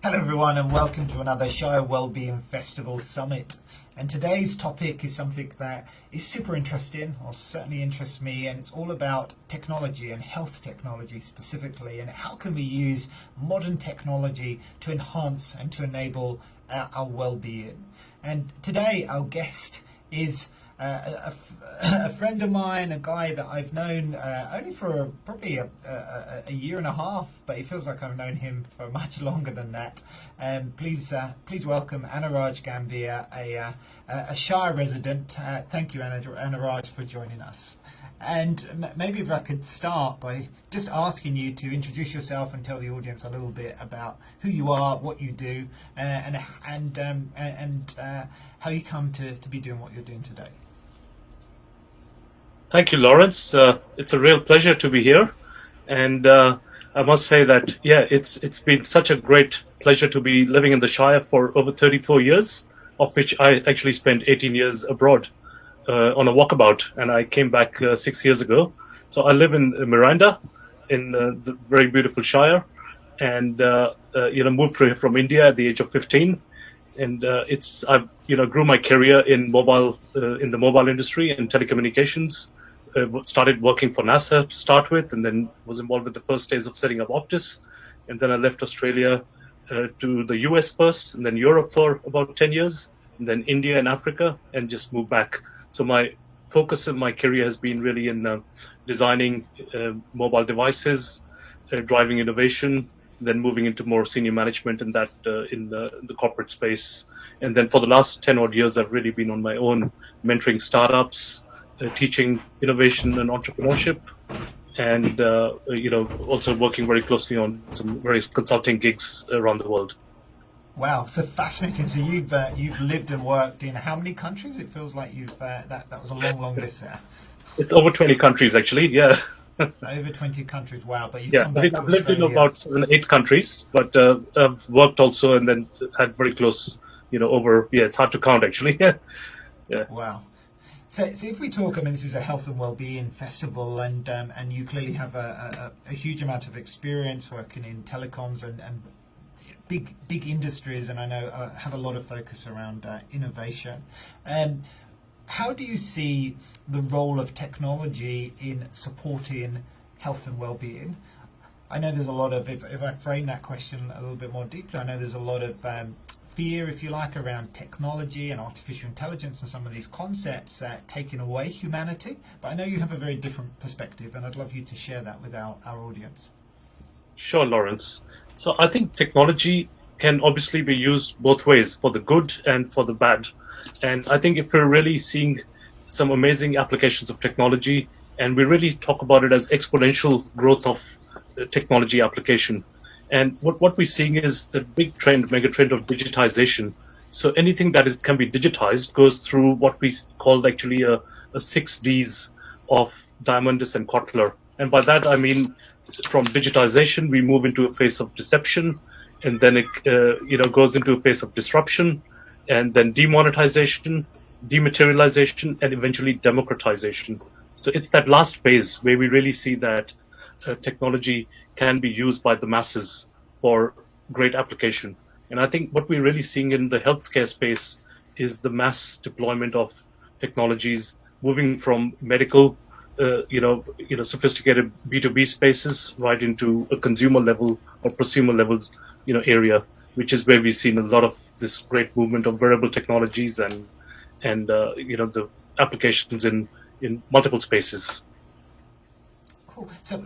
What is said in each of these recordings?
Hello everyone and welcome to another Shire Wellbeing Festival Summit. And today's topic is something that is super interesting, or certainly interests me, and it's all about technology and health technology specifically, and how can we use modern technology to enhance and to enable our well-being. And today our guest is a friend of mine, a guy that I've known only for probably a year and a half, but it feels like I've known him for much longer than that. Please welcome Anuraj Gambhir, a Shire resident. Thank you, Anuraj, for joining us. And maybe if I could start by just asking you to introduce yourself and tell the audience a little bit about who you are, what you do, and how you come to be doing what you're doing today. Thank you, Lawrence. It's a real pleasure to be here, and I must say that it's been such a great pleasure to be living in the Shire for over 34 years, of which I actually spent 18 years abroad on a walkabout, and I came back 6 years ago. So I live in Miranda, in the very beautiful Shire, and moved from India at the age of 15. And I grew my career in the mobile industry and telecommunications. Started working for NASA to start with, and then was involved with the first days of setting up Optus. And then I left Australia to the US first, and then Europe for about 10 years, and then India and Africa, and just moved back. So my focus in my career has been really in designing mobile devices, driving innovation, then moving into more senior management in that in the corporate space. And then for the last 10 odd years, I've really been on my own, mentoring startups, teaching innovation and entrepreneurship, and also working very closely on some various consulting gigs around the world. Wow, so fascinating. So you've lived and worked in how many countries? It feels like you've that was a long list there. It's over 20 countries actually. Yeah. Over 20 countries. Wow. But come back to I've lived in Australia. about 7-8 countries, but I've worked also and then had very close, it's hard to count actually. Yeah. Wow. So if we talk, this is a health and well-being festival, and you clearly have a huge amount of experience working in telecoms and big industries, and I know have a lot of focus around innovation. How do you see the role of technology in supporting health and well-being? I know there's a lot of, if I frame that question a little bit more deeply, I know there's a lot of fear, if you like, around technology and artificial intelligence and some of these concepts taking away humanity. But I know you have a very different perspective, and I'd love you to share that with our audience. Sure, Lawrence. So I think technology can obviously be used both ways, for the good and for the bad. And I think if we're really seeing some amazing applications of technology, and we really talk about it as exponential growth of technology application. And what we're seeing is the mega trend of digitization. So anything that can be digitized goes through what we call actually a 6Ds of Diamandis and Kotler. And by that, I mean, from digitization, we move into a phase of deception, and then it goes into a phase of disruption, and then demonetization, dematerialization, and eventually democratization. So it's that last phase where we really see that technology can be used by the masses for great application. And I think what we're really seeing in the healthcare space is the mass deployment of technologies moving from medical, sophisticated B2B spaces right into a consumer level or prosumer level, area, which is where we've seen a lot of this great movement of wearable technologies and the applications in multiple spaces. Cool. So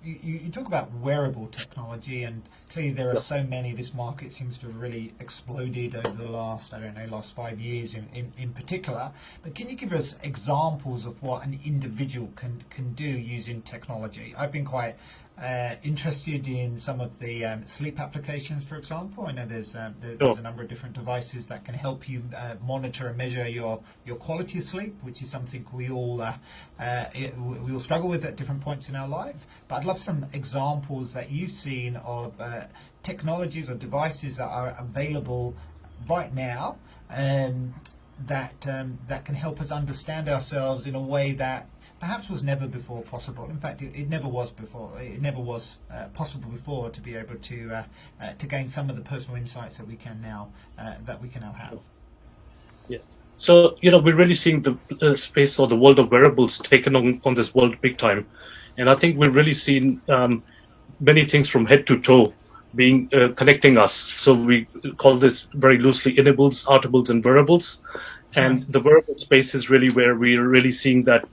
you talk about wearable technology, and clearly there are so many. This market seems to have really exploded over the last 5 years in particular. But can you give us examples of what an individual can do using technology? I've been quite interested in some of the sleep applications, for example. I know there's a number of different devices that can help you monitor and measure your quality of sleep, which is something we all struggle with at different points in our life. But I'd love some examples that you've seen of technologies or devices that are available right now that can help us understand ourselves in a way that perhaps was never before possible. In fact, it never was before. It never was possible before to be able to gain some of the personal insights that we can now have. Yeah. So, we're really seeing the space or the world of wearables taken on this world big time. And I think we've really seen many things from head to toe being connecting us. So we call this very loosely innables, artables, and wearables. And the wearable space is really where we're really seeing that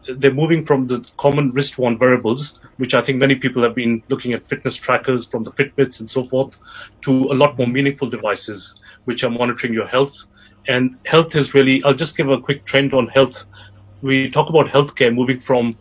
they're moving from the common wrist-worn wearables, which I think many people have been looking at fitness trackers from the Fitbits and so forth, to a lot more meaningful devices, which are monitoring your health. And health is really, I'll just give a quick trend on health. We talk about healthcare moving from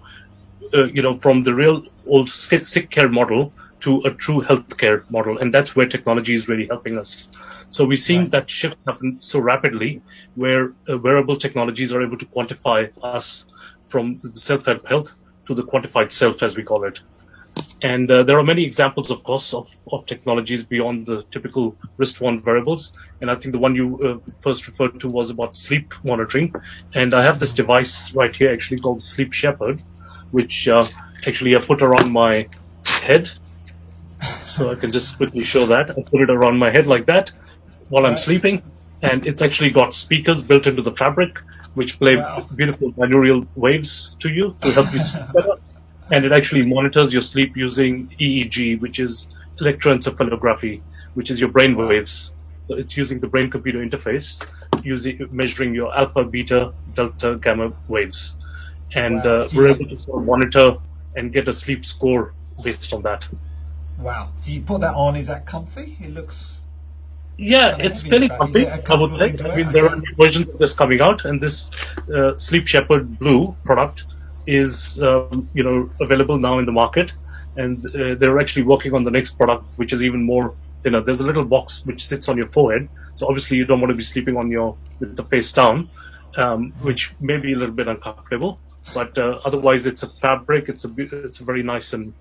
the real old sick care model to a true healthcare model, and that's where technology is really helping us. So we're seeing that shift happen so rapidly, where wearable technologies are able to quantify us from the self-help health to the quantified self, as we call it. And there are many examples, of course, of technologies beyond the typical wrist-worn wearables. And I think the one you first referred to was about sleep monitoring. And I have this device right here, actually called Sleep Shepherd, which actually I put around my head. So I can just quickly show that. I put it around my head like that while I'm sleeping. And it's actually got speakers built into the fabric, which play beautiful binaural waves to you to help you sleep better. And it actually monitors your sleep using EEG, which is electroencephalography, which is your brain waves. So it's using the brain-computer interface, measuring your alpha, beta, delta, gamma waves. And we're able to sort of monitor and get a sleep score based on that. Wow. So you put that on, is that comfy? It looks... Yeah, it's fairly comfy, I would say. I mean, there are new versions of this coming out, and this Sleep Shepherd Blue product is available now in the market, and they're actually working on the next product, which is even more thinner. There's a little box which sits on your forehead, so obviously you don't want to be sleeping with the face down, which may be a little bit uncomfortable, but otherwise it's a fabric. It's a very nice and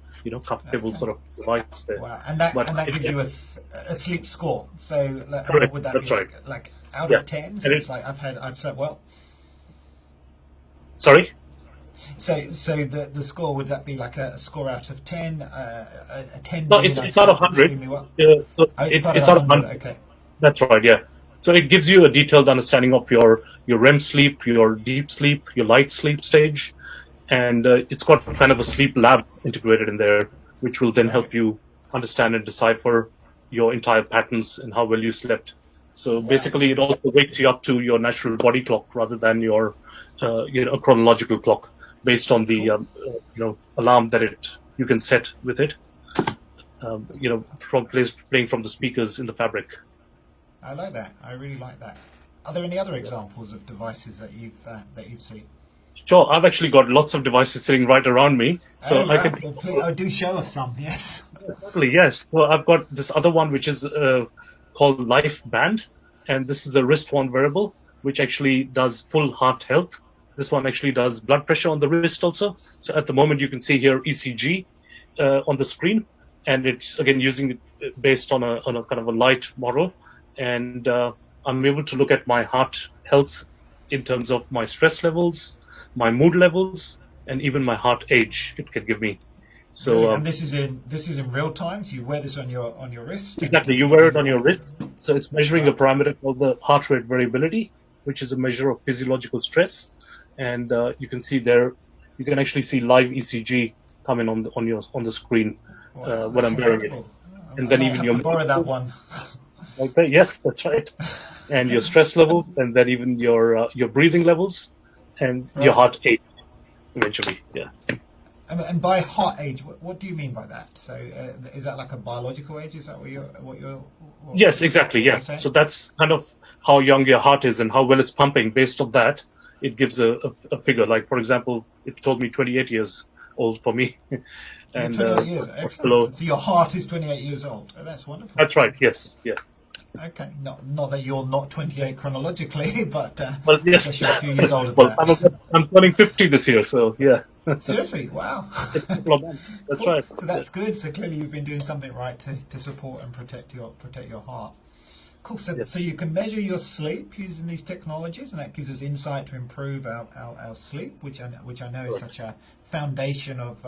comfortable sort of device there. Wow, and that gives you a sleep score. So correct. Would that That's be right. like out of 10? So it's like I've slept well. Sorry. So the score, would that be like a score out of 10? A 10? No, it's out of 100. Well? So it's out of 100. Okay. That's right. Yeah. So it gives you a detailed understanding of your REM sleep, your deep sleep, your light sleep stage, and it's got kind of a sleep lab integrated in there, which will then help you understand and decipher your entire patterns and how well you slept. So basically, it also wakes you up to your natural body clock rather than your a chronological clock, based on the alarm that you can set with it. From playing from the speakers in the fabric. I like that. I really like that. Are there any other examples of devices that you've seen? Sure, I've actually got lots of devices sitting right around me, so I can. Well, please, do show us some. Yes. Definitely, yes. So I've got this other one which is called Life Band, and this is a wrist-worn wearable which actually does full heart health. This one actually does blood pressure on the wrist also. So at the moment you can see here ECG on the screen, and it's again using it based on a kind of a light model, and I'm able to look at my heart health in terms of my stress levels, my mood levels, and even my heart age. It can give me. So really? And this is in real time. So you wear this on your wrist. Exactly, you wear it on your wrist. So it's measuring a parameter called the heart rate variability, which is a measure of physiological stress. And you can see there, you can actually see live ECG coming on the screen when I'm wearing it. And then even your borrow that one. Okay, yes, that's right. And your stress level, and then even your breathing levels, and your heart age eventually. Yeah. And by heart age, what do you mean by that? So is that like a biological age? Is that what you're yes, exactly. Yeah. So that's kind of how young your heart is and how well it's pumping. Based on that, it gives a figure. Like, for example, it told me 28 years old for me. And 28 years, excellent. So your heart is 28 years old. Oh, that's wonderful. That's right. Yes. Yeah. Okay. Not that you're not 28 chronologically, but well, yes. a few years older well, than that. I'm turning 50 this year, so yeah. Seriously, wow. It's a couple of months. That's right. So that's good. So clearly you've been doing something right to support and protect your heart. Cool. So, Yes, so you can measure your sleep using these technologies, and that gives us insight to improve our sleep, which I know is correct. such a foundation of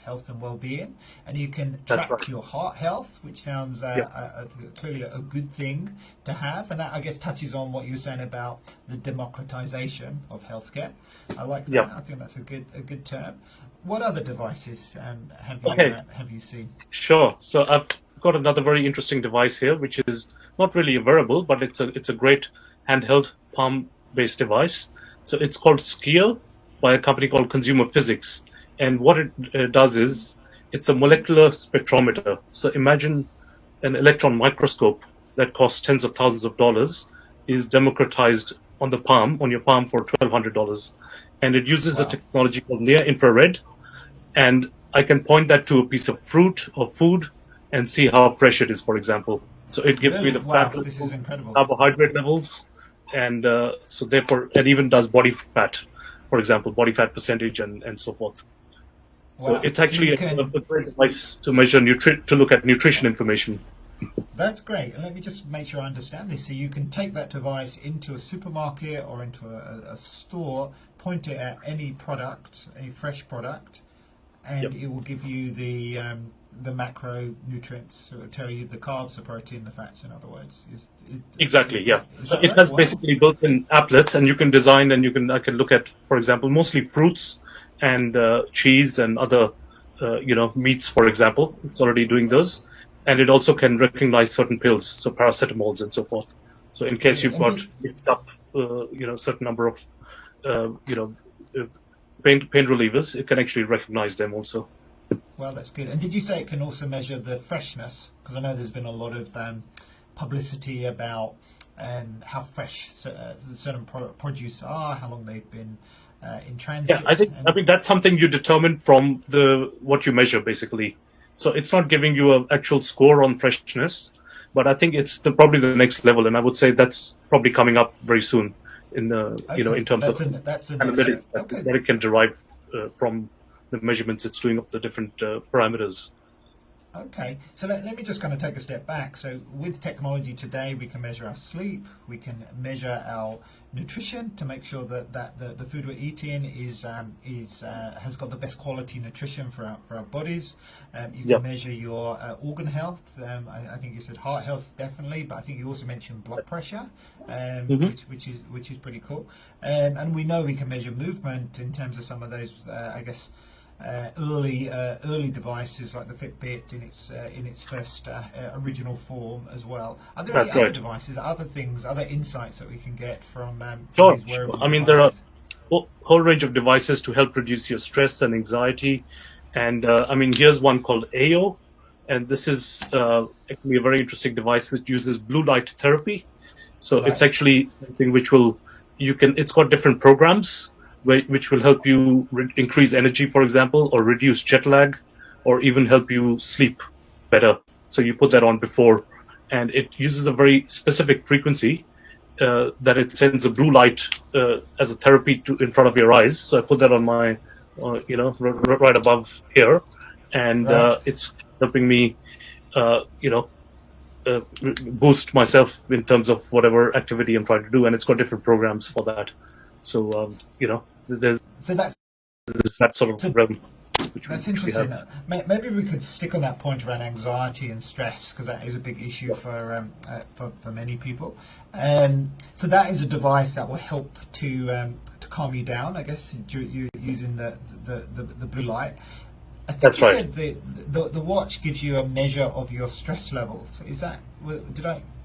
health and well-being. And you can That's right. track your heart health, which sounds Yeah, clearly a good thing to have. And that, I guess, touches on what you were saying about the democratization of healthcare. I like yeah. that. I think that's a good term. What other devices Okay, have you seen? sure. So I've got another very interesting device here, which is not really a wearable, but it's a great handheld palm-based device. So it's called Skier by a company called Consumer Physics, and what it does is it's a molecular spectrometer. So imagine an electron microscope that costs tens of thousands of dollars is democratized on your palm for $1,200, and it uses a Wow. technology called near infrared, and I can point that to a piece of fruit or food and see how fresh it is, for example. So it gives me Really? the fat Wow. This is levels, incredible. carbohydrate levels, and so therefore, it even does body fat, for example, body fat percentage and so forth. So Wow. it's So you actually can. a great device to measure to look at nutrition information. That's great. And let me just make sure I understand this. So you can take that device into a supermarket or into a store, point it at any product, any fresh product, Yep. and it will give you the macronutrients. So it will tell you the carbs, the protein, the fats. In other words, Exactly, yeah. is So that it right? has Wow. basically built-in applets, and you can design, and I can look at, for example, mostly fruits and cheese and other, meats, for example. It's already doing those, and it also can recognize certain pills, so paracetamols and so forth. So in case Brilliant. you've And got did, mixed up, certain number of, uh, you know, uh, pain relievers, it can actually recognize them also. well, that's good. And did you say it can also measure the freshness? Because I know there's been a lot of publicity about how fresh certain produce are, how long they've been in Yeah, I transit, think I and mean that's something you determine from the what you measure basically. So it's not giving you an actual score on freshness, but I think it's probably the next level, and I would say that's probably coming up very soon in the okay, in terms of that's the next step. analytics Okay, that it can derive from the measurements it's doing of the different parameters. okay, so let me just kind of take a step back. So, with technology today, we can measure our sleep, we can measure our nutrition to make sure that the food we're eating is has got the best quality nutrition for our bodies. You Yeah, can measure your organ health. I think you said heart health definitely, but I think you also mentioned blood pressure, hmm which is pretty cool. And we know we can measure movement in terms of some of those, I guess early devices like the Fitbit in its first original form as well. Are there any that's other right. devices, other things, other insights that we can get from Sure, these sure. wearable I mean, there are devices? whole range of devices to help reduce your stress and anxiety. And I mean, here's one called AO, and this is actually a very interesting device which uses blue light therapy. So it's Right, actually something which will it's got different programs which will help you increase energy, for example, or reduce jet lag, or even help you sleep better. So you put that on before, and it uses a very specific frequency that it sends a blue light as a therapy to in front of your eyes. So I put that on my, right above here, and right. it's helping me, boost myself in terms of whatever activity I'm trying to do, and it's got different programs for that. So there's So that's that sort of so realm That's which we have. interesting. Maybe we could stick on that point around anxiety and stress because that is a big issue for many people. So that is a device that will help to calm you down. I guess you're using the blue light. I think That's you right. said the watch gives you a measure of your stress levels. Is that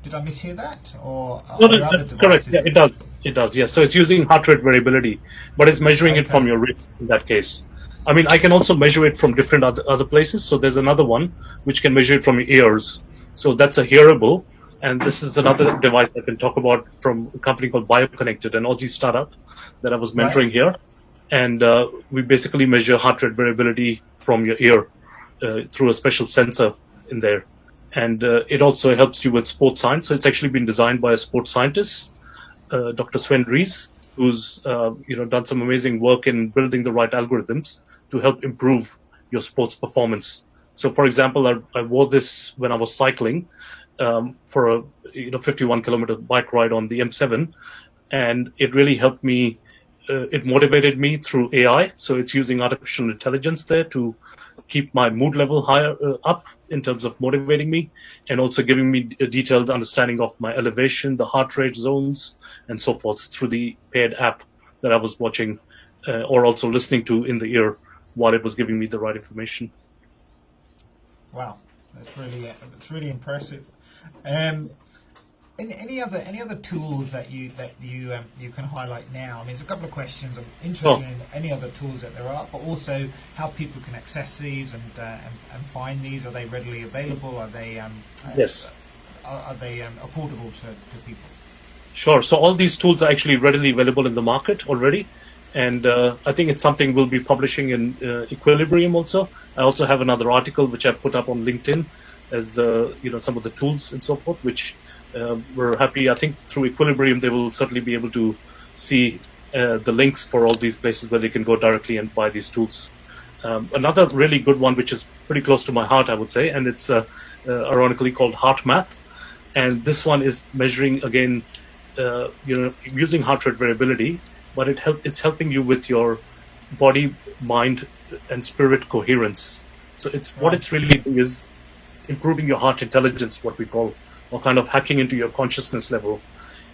did I mishear that, or No, are there other that's correct. devices Yeah, that? it does. It does. Yes. So it's using heart rate variability, but it's measuring it Okay, from your wrist in that case. I mean, I can also measure it from different other places. So there's another one which can measure it from your ears. So that's a hearable. And this is another device I can talk about from a company called BioConnected, an Aussie startup that I was right. mentoring here. And we basically measure heart rate variability from your ear through a special sensor in there. And it also helps you with sports science. So it's actually been designed by a sports scientist, Dr. Sven Rees, who's done some amazing work in building the right algorithms to help improve your sports performance. So, for example, I wore this when I was cycling, for a 51-kilometer bike ride on the M7, and it really helped me. It motivated me through AI, so it's using artificial intelligence there to keep my mood level higher up in terms of motivating me, and also giving me a detailed understanding of my elevation, the heart rate zones, and so forth through the paired app that I was watching or also listening to in the ear while it was giving me the right information. Wow, that's really impressive. Any other tools that you can highlight now? I mean, there's a couple of questions. I'm interested in any other tools that there are, but also how people can access these and find these. Are they readily available? Are they Yes. Are they affordable to people? Sure. So all these tools are actually readily available in the market already, and I think it's something we'll be publishing in Equilibrium also. I also have another article which I put up on LinkedIn as some of the tools and so forth, which we're happy. I think through Equilibrium they will certainly be able to see the links for all these places where they can go directly and buy these tools. Another really good one, which is pretty close to my heart, I would say, and it's ironically called Heart Math, and this one is measuring again, using heart rate variability, but it's helping you with your body, mind, and spirit coherence. So what it's really doing is improving your heart intelligence, what we call, or kind of hacking into your consciousness level.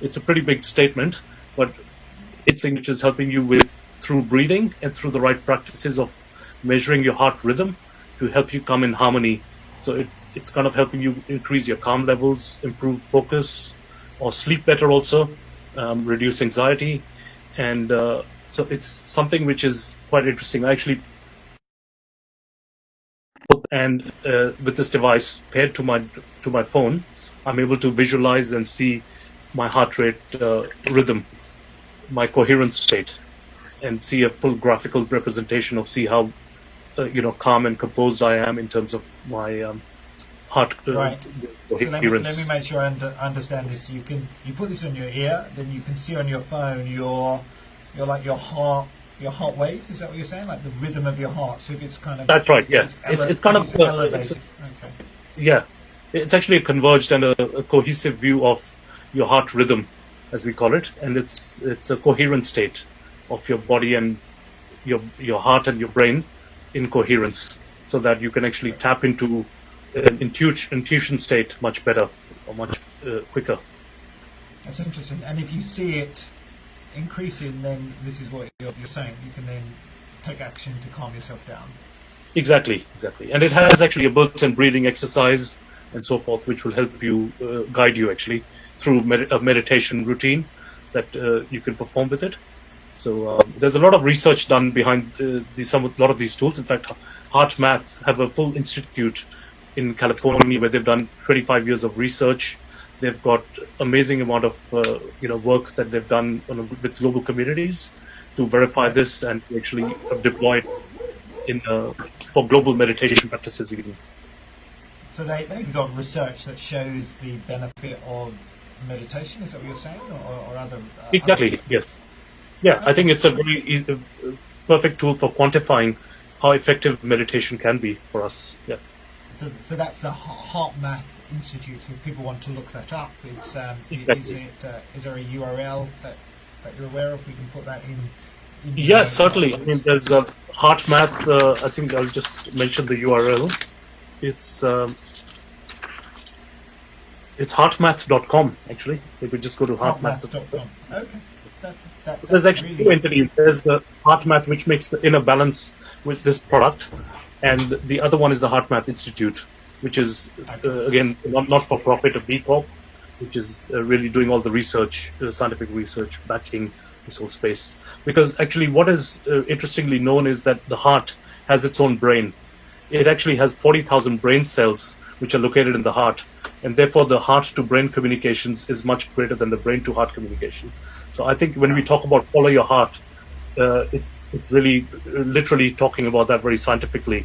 It's a pretty big statement, but it's thing which is helping you with through breathing and through the right practices of measuring your heart rhythm to help you come in harmony. So it's kind of helping you increase your calm levels, improve focus, or sleep better also, reduce anxiety. And so it's something which is quite interesting. I actually with this device paired to my phone, I'm able to visualize and see my heart rate rhythm, my coherence state, and see a full graphical representation of see how calm and composed I am in terms of my heart right. coherence. So let me make sure I understand this. You put this on your ear, then you can see on your phone your heart waves. Is that what you're saying? Like the rhythm of your heart. So if it's kind of that's right. Yeah, it's kind of elevated. Okay. Yeah, it's actually a converged and a cohesive view of your heart rhythm, as we call it, and it's a coherent state of your body and your heart and your brain in coherence, so that you can actually tap into an intuition state much better or much quicker. That's interesting. And if you see it increasing, then this is what you're saying. You can then take action to calm yourself down. Exactly. And it has actually a built-in breathing exercise and so forth, which will help you guide you actually through a meditation routine that you can perform with it. So there's a lot of research done behind a lot of these tools. In fact, Heart Math have a full institute in California where they've done 25 years of research. They've got amazing amount of work that they've done with global communities to verify this and actually deploy it for global meditation practices even. So they've got research that shows the benefit of meditation. Is that what you're saying, or other? Exactly. Other yes. Yeah, I think it's a very perfect tool for quantifying how effective meditation can be for us. Yeah. So that's the Heart Math Institute. So if people want to look that up, it's exactly. Is there a URL that you're aware of? We can put that in. Yes, certainly. I mean, there's a Heart Math. I think I'll just mention the URL. It's heartmath.com actually. If we just go to heartmath.com. Okay. There's actually two entities. There's the Heart Math, which makes the inner balance with this product, and the other one is the Heart Math Institute, which is again not for profit, a B Corp, which is really doing all the research, scientific research, backing this whole space. Because actually, what is interestingly known is that the heart has its own brain. It actually has 40,000 brain cells which are located in the heart, and therefore the heart-to-brain communications is much greater than the brain-to-heart communication. So I think when we talk about follow your heart, it's really literally talking about that very scientifically.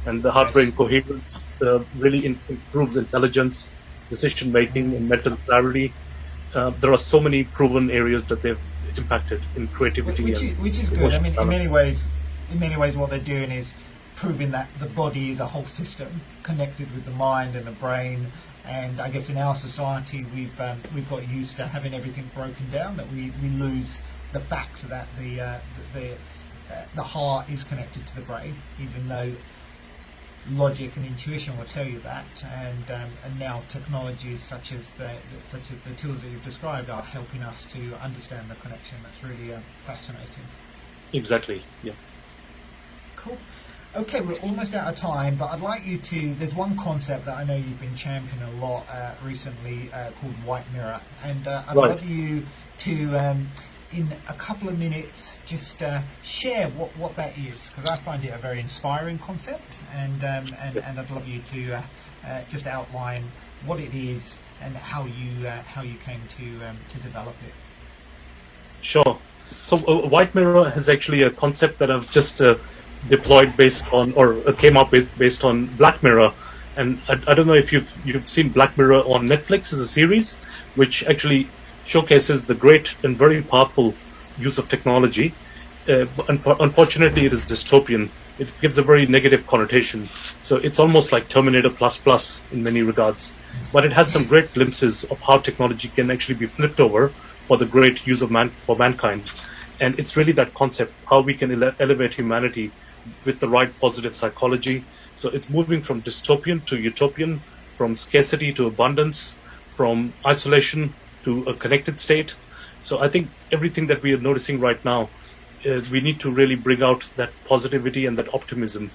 And the heart-brain coherence really improves intelligence, decision-making, and mental clarity. There are so many proven areas that they've impacted in creativity. Which is good. I mean, in many ways, what they're doing is proving that the body is a whole system connected with the mind and the brain, And I guess in our society, we've got used to having everything broken down, that we lose the fact that the heart is connected to the brain, even though logic and intuition will tell you that. And now technologies such as the tools that you've described are helping us to understand the connection. That's really fascinating. Exactly. Yeah. Cool. Okay, we're almost out of time, but I'd like you to, there's one concept that I know you've been championing a lot recently called white mirror, and I'd love you to, in a couple of minutes, just share what that is, because I find it a very inspiring concept, and I'd love you to just outline what it is and how you came to develop it. Sure. So white mirror is actually a concept that I've just deployed based on, or came up with based on Black Mirror. And I don't know if you've seen Black Mirror on Netflix as a series, which actually showcases the great and very powerful use of technology. Unfortunately, it is dystopian. It gives a very negative connotation. So it's almost like Terminator plus in many regards. But it has some great glimpses of how technology can actually be flipped over for the great use of for mankind. And it's really that concept, how we can elevate humanity with the right positive psychology. So it's moving from dystopian to utopian, from scarcity to abundance, from isolation to a connected state. So I think everything that we are noticing right now, we need to really bring out that positivity and that optimism.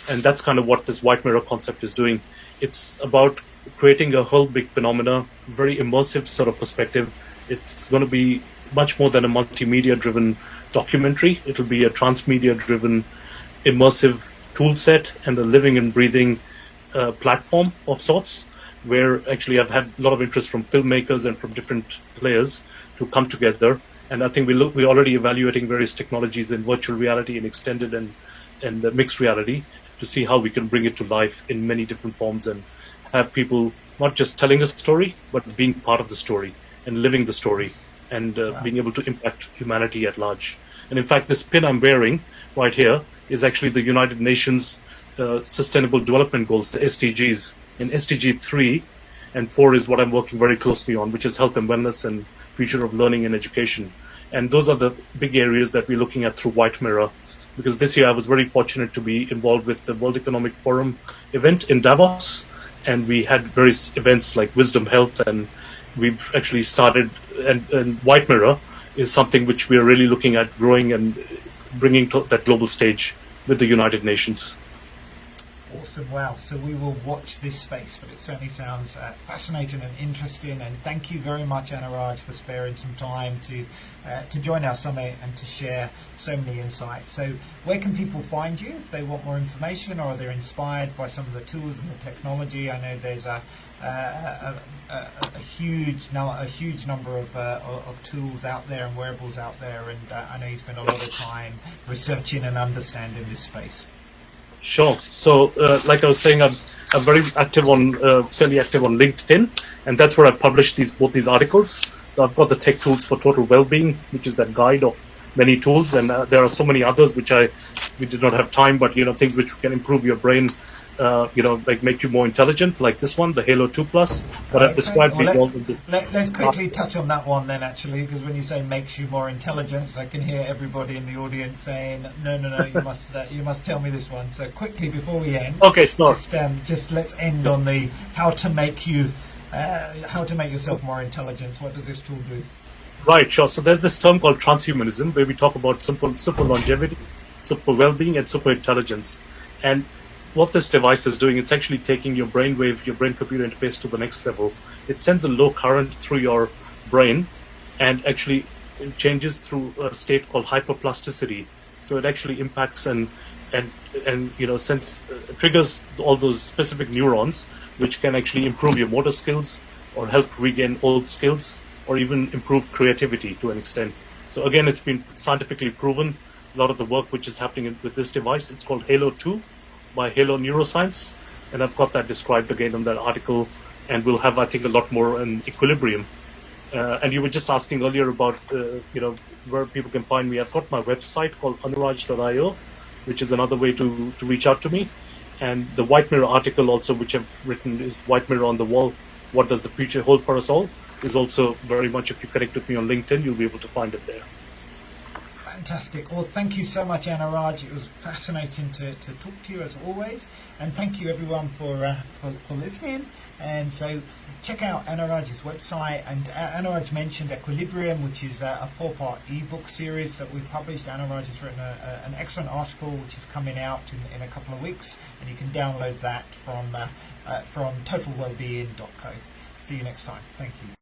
And that's kind of what this white mirror concept is doing. It's about creating a whole big phenomena, very immersive sort of perspective. It's going to be much more than a multimedia-driven documentary. It'll be a transmedia-driven, immersive tool set and a living and breathing platform of sorts, where actually I've had a lot of interest from filmmakers and from different players to come together. And I think we're already evaluating various technologies in virtual reality and extended and mixed reality to see how we can bring it to life in many different forms and have people not just telling a story, but being part of the story and living the story and being able to impact humanity at large. And in fact, this pin I'm wearing right here is actually the United Nations Sustainable Development Goals, the SDGs. And SDG 3 and 4 is what I'm working very closely on, which is health and wellness and future of learning and education. And those are the big areas that we're looking at through White Mirror. Because this year I was very fortunate to be involved with the World Economic Forum event in Davos. And we had various events like Wisdom Health, and we've actually started, and White Mirror is something which we are really looking at growing and bringing to that global stage with the United Nations. Awesome. Wow. So we will watch this space, but it certainly sounds fascinating and interesting. And thank you very much, Anuraj, for sparing some time to join our summit and to share so many insights. So where can people find you if they want more information, or they're inspired by some of the tools and the technology? I know there's a huge number of tools out there and wearables out there, and I know you spend a lot of time researching and understanding this space. Sure. So, like I was saying, I'm very active fairly active on LinkedIn, and that's where I publish both these articles. So I've got the Tech Tools for Total Wellbeing, which is that guide of many tools, and there are so many others which we did not have time, but things which can improve your brain, like make you more intelligent, like this one, the Halo 2 Plus. But I've described let's quickly touch on that one then, actually, because when you say makes you more intelligent, I can hear everybody in the audience saying, no, you must tell me this one. So quickly before we end, okay, sure. Just let's end on the how to make yourself more intelligent. What does this tool do? Right, sure. So there's this term called transhumanism, where we talk about super longevity, super well-being, and super intelligence. And what this device is doing, it's actually taking your brainwave, your brain-computer interface to the next level. It sends a low current through your brain, and actually it changes through a state called hyperplasticity. So it actually impacts and triggers all those specific neurons, which can actually improve your motor skills or help regain old skills, or even improve creativity to an extent. So again, it's been scientifically proven. A lot of the work which is happening with this device, it's called Halo 2 by Halo Neuroscience, and I've got that described again in that article, and we'll have, I think, a lot more in equilibrium. And you were just asking earlier about where people can find me. I've got my website called anuraj.io, which is another way to reach out to me. And the White Mirror article also, which I've written, is White Mirror on the Wall what does the future hold for us all, is also very much, if you connect with me on LinkedIn, you'll be able to find it there. Fantastic. Well, thank you so much, Anuraj. It was fascinating to talk to you as always, and thank you everyone for listening. And so check out Anuraj's website, and Anuraj mentioned Equilibrium, which is a 4-part ebook series that we've published. Anuraj has written an excellent article which is coming out in a couple of weeks, and you can download that from totalwellbeing.co. See you next time. Thank you.